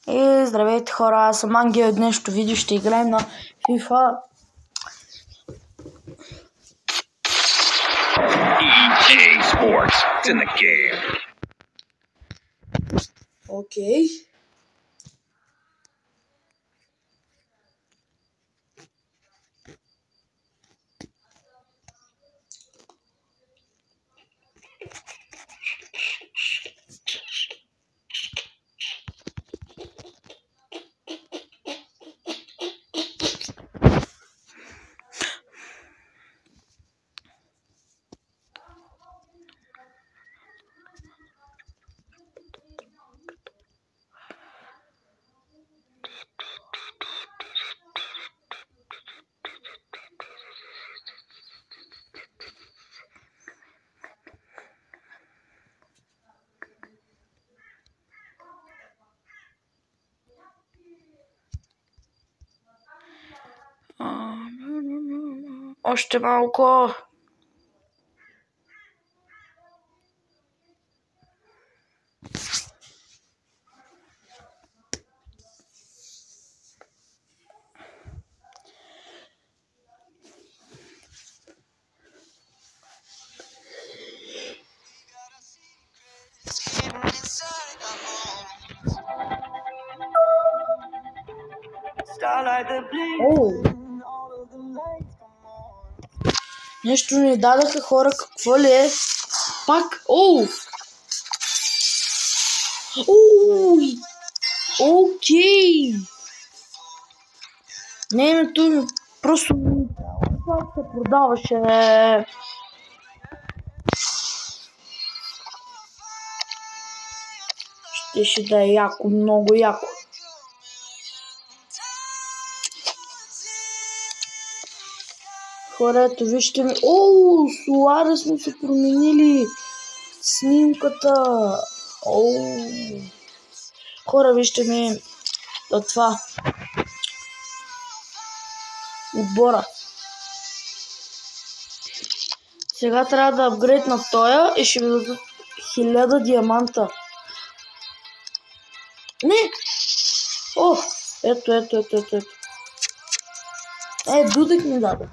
Здравейте хора, аз съм Ангел и днешното видео ще играем на FIFA. EA Sports, it's in the game. Окей. Още малко. Нещо ни дадаха хора, какво ли е? Пак, окей. Не името ми, просто това се продаваше. Ще да е яко, много яко. Хора, ето вижте ми. Суарес сме се променили снимката. Хора, вижте ми от това. Отбора. Сега трябва да апгрейд на тоя и ще ми дадат 1000 диаманта. Не! Ето. Дудък ми даде.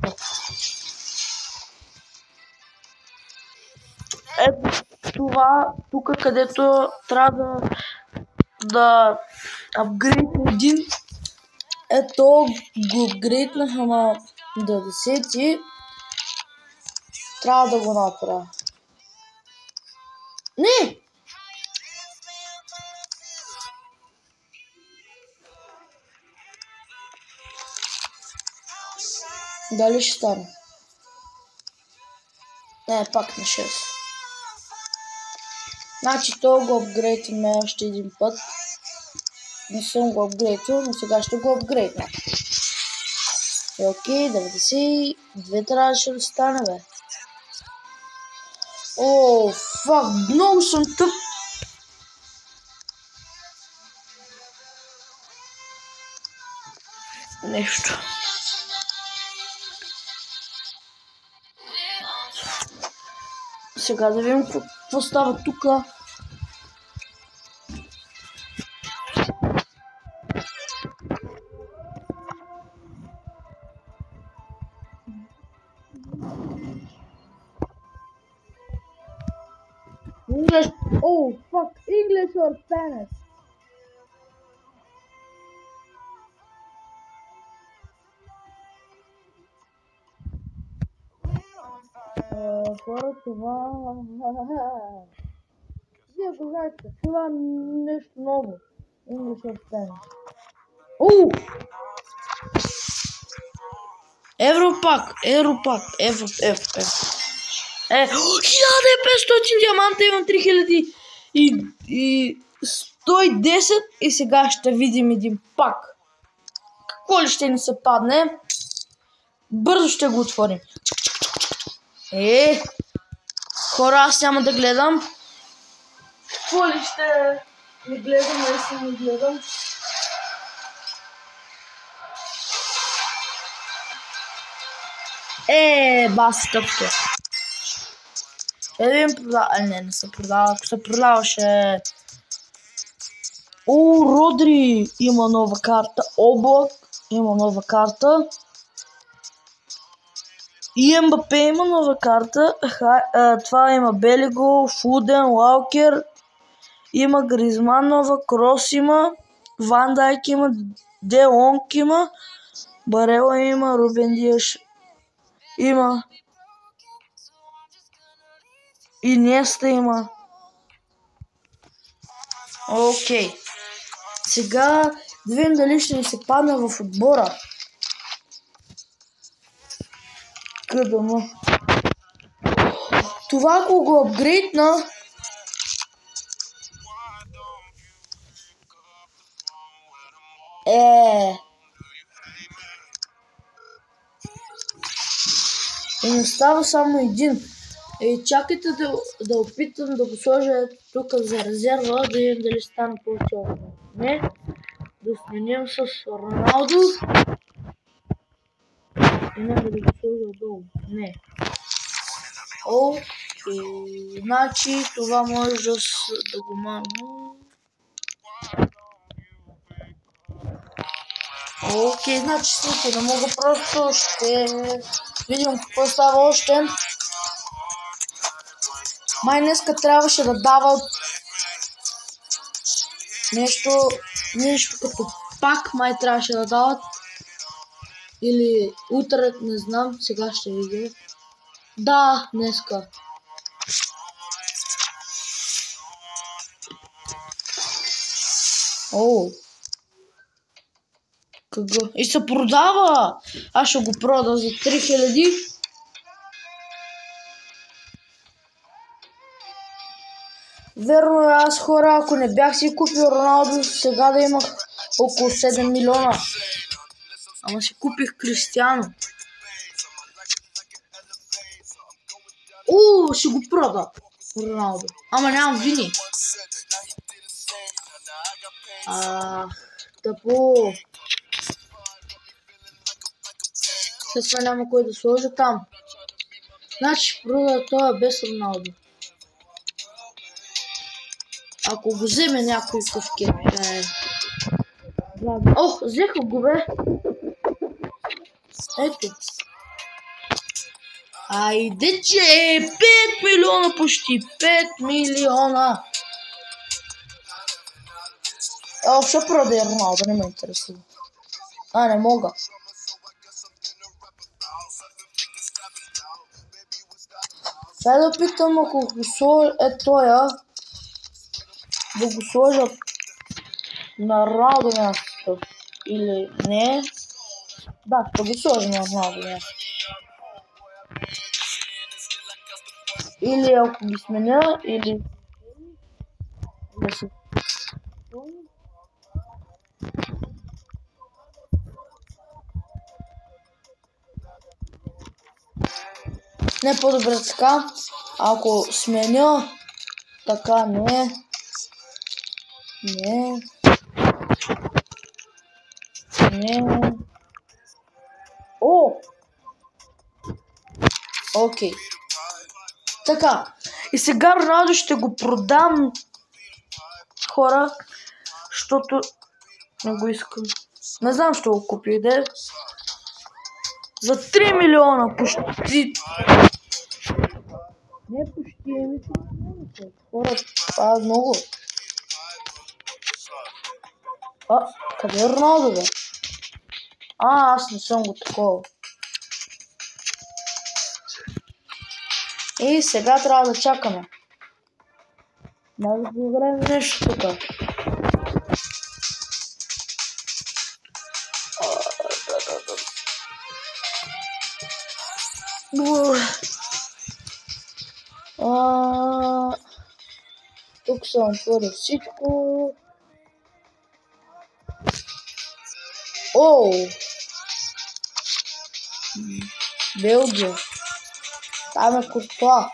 Ето това, тук където трябва да апгрейдна един. Ето го апгрейднаха на 90. Трябва да го направя. Не! Дали ще стане? Не, пак на 6. Значи то го апгрейдваме още един път. Не съм го апгрейдвал, но сега ще го апгрейдна. Окей, 92 трябваше да стане, бе. Фак, много съм тъп. Нещо. Сега да видим какво става тук. English. Fuck, English or Spanish? Хора, това... Вие го знаете, това нещо ново. English or Spanish. Европак. 1500 диаманта, имам 3110 и сега ще видим един пак. Какво ли ще ни се падне? Бързо ще го отворим. Хора, аз няма да гледам. Какво ли ще не гледам, аз не гледам. Бас тъпто. Един продава. Не се продава. Ако се продаваше... О, Родри има нова карта. Облак има нова карта. И МБП има нова карта. Това има Белиго, Фуден, Лаукер. Има Гризман нова, Крос има. Ван Дайк има. Де Лонг има. Барела има. Рубен Диаш има. Инеста има. Окей. Сега да видим дали ще ни се падне в отбора. Къдемо. Това ако го апгрейдна, и не става само един. Чакайте да опитам да го сложа тук за резерва, да видим дали стане по-цяло. Не. Да сменим с Роналдо. И не да го сложа отдолу. Не. Окей. Значи това може да го махна. Окей, значи след не мога, просто ще видим какво става още. Май днеска трябваше да дава нещо като пак май трябваше да дават. Или утре, не знам, сега ще видя. Да, днеска. О. Какво? И се продава! Аз ще го прода за 3000. Верно, аз хора, ако не бях си купил Роналдо, сега да имах около 7 милиона. Ама си купих Кристиано. Ще го прода Роналдо. Ама нямам Вини. Тъпо. След това няма кой да сложа там. Значи прода това без Роналдо. Ако го вземе някой къвкет. Взеха го бе. Ето. Айде че 5 милиона почти. 5 милиона. Ще продай Роналдо, не ме интересува. Не мога. Сега да питам, ако го сложа тоя, да го сложа на Роналдо мястото. Или не. Да, ще го сложа на Роналдо мястото. Или ако ги сменя, или... Не, по-добре така. Ако сменя, така не. Окей. Така. И сега Роналдо ще го продам, хора, защото не го искам. Не знам, що го купи, де. За 3 милиона почти. Не почти, хора, това е много. Къде е Роналдо, бе? Аз не съм го такова. И сега трябва да чакаме. Да добре нещо тук. Тук съм отворил всичко. Белгия. Там е Куртуа.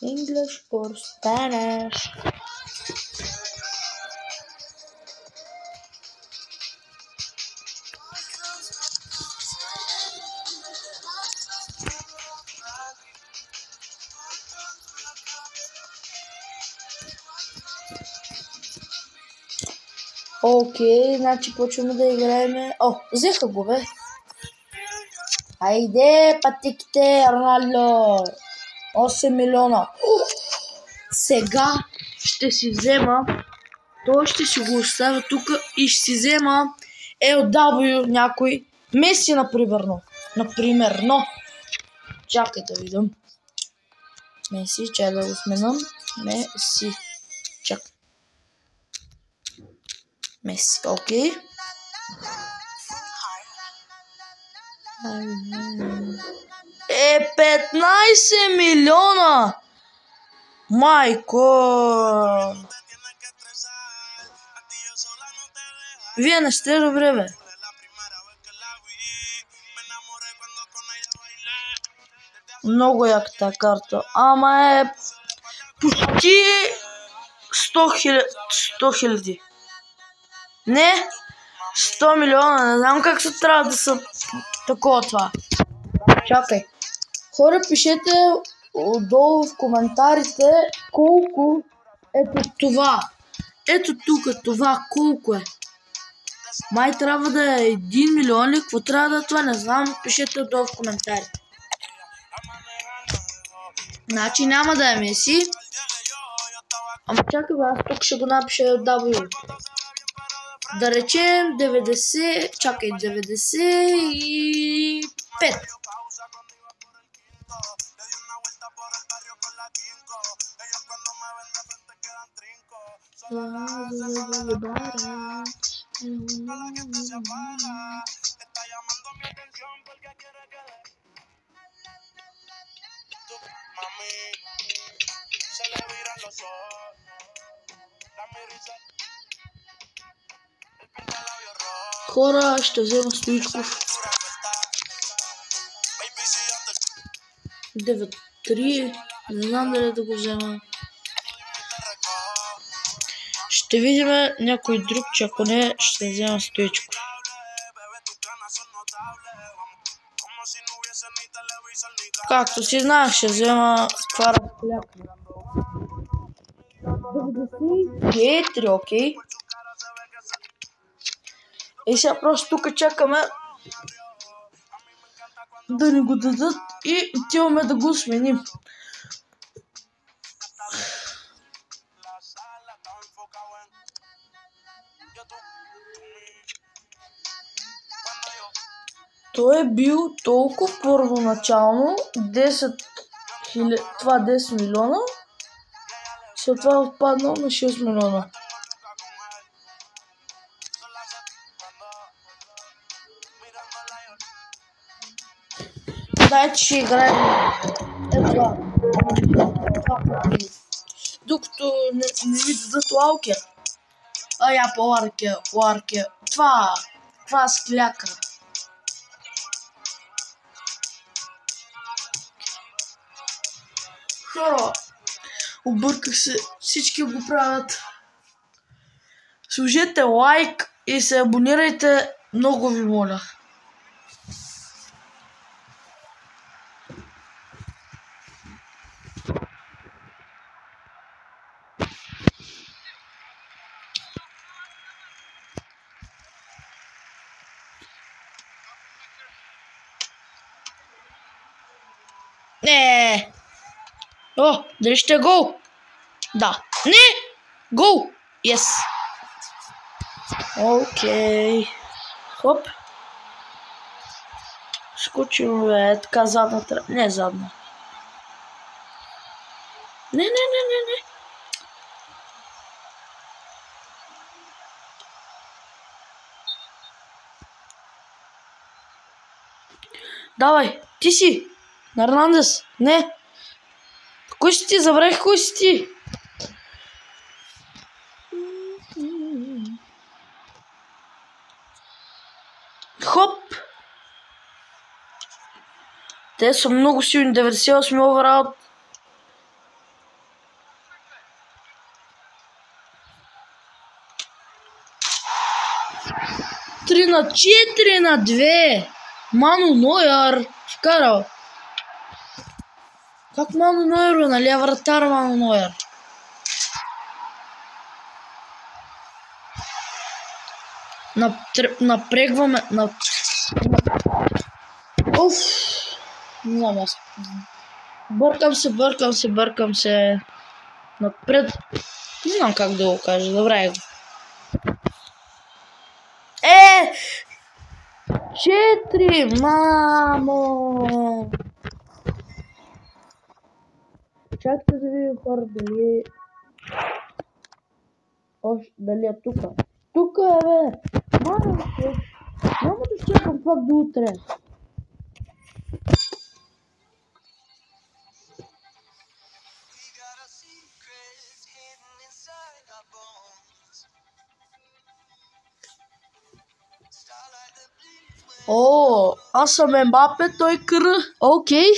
English or Spanish. Окей, значи почваме да играем. О, взеха го, бе. Айде, пътеките, Роналдо. 8 милиона. Сега ще си взема. Той ще си го оставя тук и ще си взема LW някой. Меси, например. Но. Чакай да видим. Меси, чай да го сменам. Меси. Чакай. Меси, окей. Е, 15 милиона! Майко! Вие не сте добре, бе. Много яката карта. Ама е почти 100 хиляди. Не, 100 милиона. Не знам как се трябва да са такова това. Чакай. Хора, пишете отдолу в коментарите колко ето това. Ето тук това колко е. Май трябва да е 1 милион ли? Какво трябва да е това? Не знам. Пишете отдолу в коментарите. Значи няма да е Меси. Ама чакай, аз тук ще го напиша W. Да речем 90. Чакай, 95. Хора, ще взема Стоичков. 9-3. Не знам дали да го взема. Ще видим някой друг, че ако не, ще взема Стоичков. Както си знаеш, ще взема Квара Поляка. 94, окей. И сега просто тук чакаме да ни го дадат и отиваме да го сменим. Той е бил толкова първоначално 10 милиона, след това отпаднал на 6 милиона. Дайте ще играем това. Докато не ви дадат Лаукер. Я по Ларке. Това скляка. Хора, обърках се. Всички го правят. Сложете лайк и се абонирайте. Много ви моля. Не. О, дали ще е гол? Да. Не! Гол! Yes. Окей. Хоп. Скочим, бе, така задната. Не задна. Не. Давай, ти си. Ернандес. Не. Кой си ти? Забравих кой си ти. Хоп. Те са много силни. 98 овераут. Три на 4 на 2. Ману Нойер вкарал. Как Ману Нойер, нали? Вратар Ману Нойер. Напрегваме. Уф. Не знам аз. Бъркам се. Напред. Не знам как да го кажа. Добре. 4, мамо! Чакайте да видим хора дали е тука. Тука е, бе! Няма да чакам пак до утре. Аз съм Ембапе, той кър. Окей.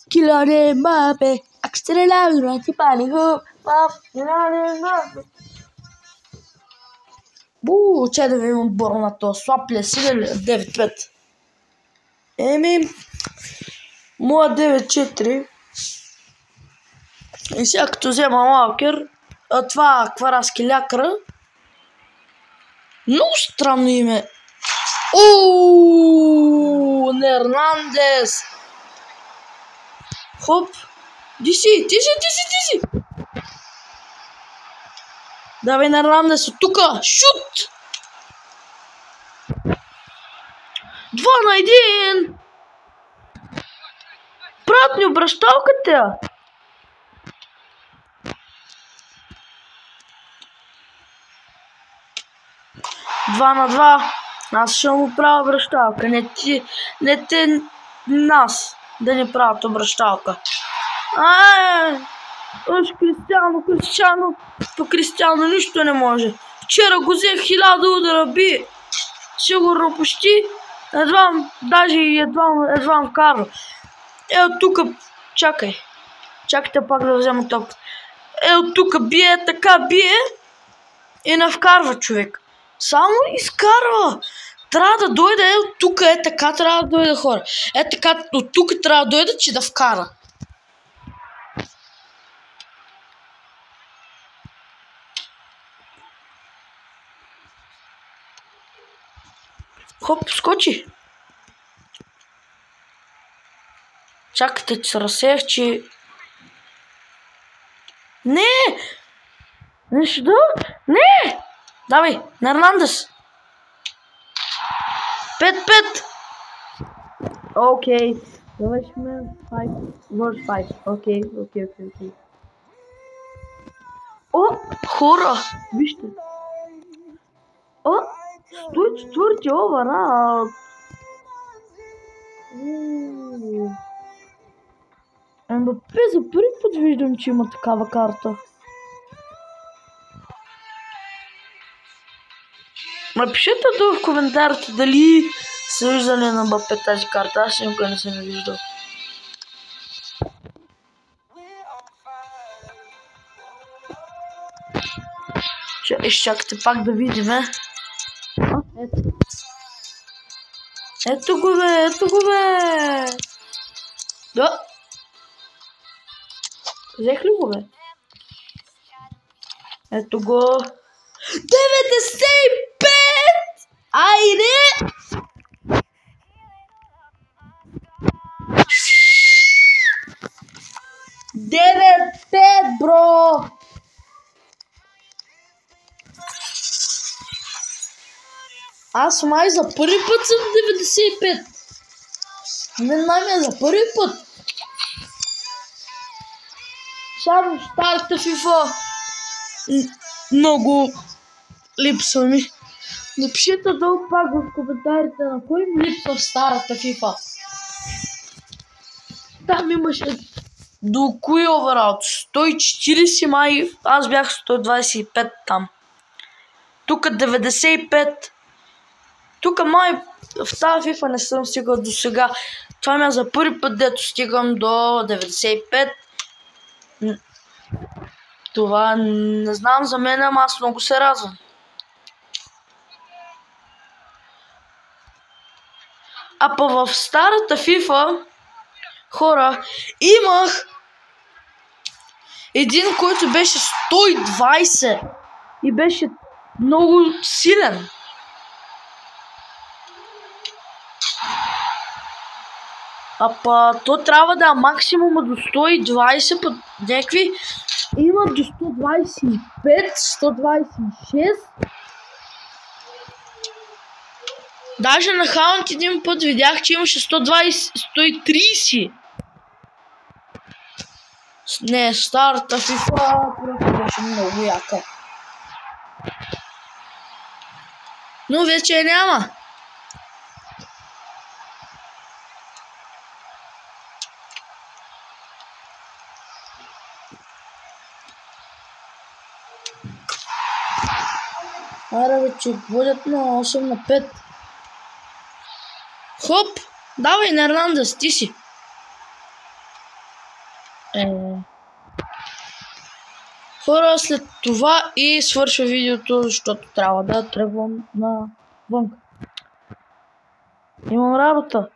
Килоне Ембапе. Акстреляви, ти пани хоп. Килоне Ембапе. Че да видим отбора на този слаб ли си, 9-5. Моя 9-4. И сега като взема Лаукер, това Квараски Лякра. Много странно име. Нернандес. Хоп. Ти си. Давай Нернандес от тука. Шут. 2-1. Правят ми обръщалката. Два на 2. Аз ще му правя обръщалка. Не те нас да ни правят обръщалка. Кристиано. По Кристиано нищо не може. Вчера го взех 1000 удара би. Сигурно почти. Едва вкарва. Тука. Чакайте пак да взема топката. Тука бие, така бие. И не вкарва човек. Само изкарва. Трябва да дойде, тук така трябва да дойде хора. Така, от тук трябва да дойде, че да вкара. Хоп, скочи. Чакайте, че се разсеях, че... Не! Нещо? Не! Давай, Нернандес. 5-5. Окей. Завършихме 5. Окей. Хора, вижте. 104 овър. Ембапе за първи път виждам, че има такава карта. Напишете долу в коментарите дали са виждали на Ембапе тази карта. Аз никога не съм я виждал. Изчакайте пак да видим. Ето го бе. Да. Взех ли го бе? Ето го. 95! Айде! Бро! Аз май за първи път съм 95. Не за първи път. Само старата FIFA. Много липсва ми. Напишете долу пак в коментарите на кой ми липсва в старата FIFA. Там имаше до кои овераут? 140 май, аз бях 125 там. Тук 95. Тук май в тази FIFA не съм стигал до сега. Това ми е за първи път, дето стигам до 95. Това не знам за мен, ама аз много се радвам. А па в старата FIFA, хора, имах един, който беше 120 и беше много силен. То трябва да е максимума до 120 по някакви. Има до 125, 126. Даже на хаунт един път видях, че имаше 120, 130. Не, старата FIFA просто беше много яка. Но вече няма. Аре бе, че водят на 8 на 5. Хоп! Давай на Ернандес, ти си. Хора, след това и свършва видеото, защото трябва да тръгвам на вънка. Имам работа.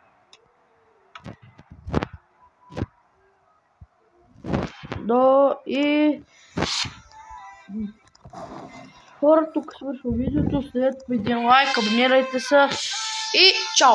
Хора, тук свършва видеото, следете един лайк, абонирайте се и чао!